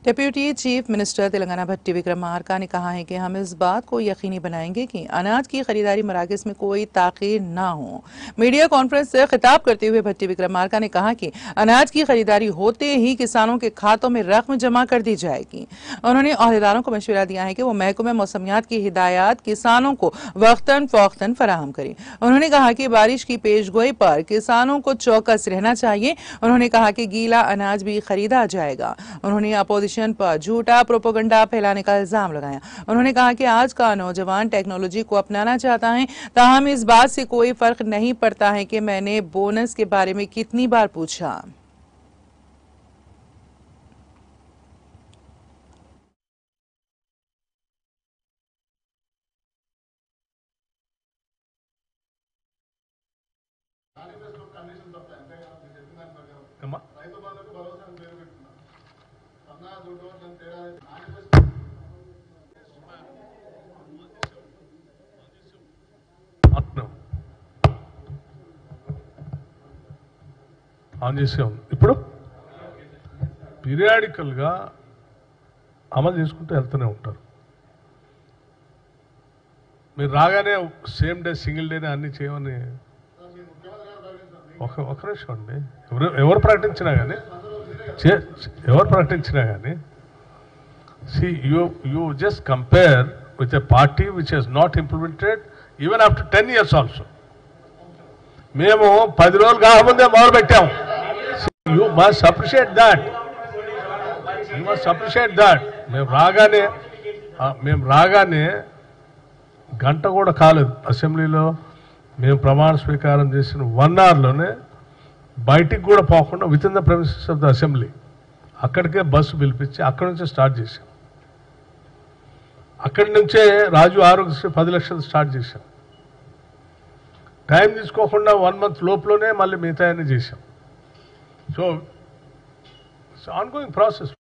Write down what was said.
Deputy chief minister Telangana भट्टी विक्रमार्का ने कहा है कि हम इस बात को यकीनी बनाएंगे कि अनाज की खरीदारी मराकज़ में कोई ताख़ीर न हो। मीडिया कॉन्फ्रेंस से खिताब करते हुए भट्टी विक्रमार्का ने कहा कि अनाज की खरीदारी होते ही किसानों के खातों में रकम जमा कर दी जाएगी। उन्होंने अहदेदारों को मशवरा दिया है कि वो महकमे मौसमियात की हिदायत किसानों को वक्तन फौक्तन फराहम करें। उन्होंने कहा कि बारिश की पेशगोई पर किसानों को चौकस रहना चाहिए। उन्होंने कहा कि गीला अनाज भी खरीदा जाएगा। उन्होंने अपोजिशन पर झूठा प्रोपेगेंडा फैलाने का इल्जाम लगाया। उन्होंने कहा कि आज का नौजवान टेक्नोलॉजी को अपनाना चाहता है, ताहम इस बात से कोई फर्क नहीं पड़ता है कि मैंने बोनस के बारे में कितनी बार पूछा। ఆన్ చేసాం. ఇప్పుడు పీరియాడికల్గా అమలు చేసుకుంటూ వెళ్తూనే ఉంటారు. మీరు రాగానే సేమ్ డే సింగిల్ డేనే అన్ని చేయమని ఒక నిమిషం అండి. ఎవరు ప్రకటించినా కానీ see you just compare with a party which has not implemented even after 10 years also. మేము 10 రోజులు కాకముందే మొదలు పెట్టాము. You must appreciate that. మేము రాగానే గంట కూడా కాలేదు అసెంబ్లీలో. మేము ప్రమాణ స్వీకారం చేసిన 1 అవర్లోనే బయటికి కూడా పోకుండా with in the premises of the assembly అక్కడికే బస్సు పిలిపించి అక్కడి నుంచే స్టార్ట్ చేశాం. అక్కడి నుంచే రాజు ఆరోగ్యశ్రీ 10 లక్షలు స్టార్ట్ చేశాం. టైం తీసుకోకుండా 1 మంత్ లోపలనే మళ్ళీ మిగతా అన్ని చేశాం. So it's ongoing process.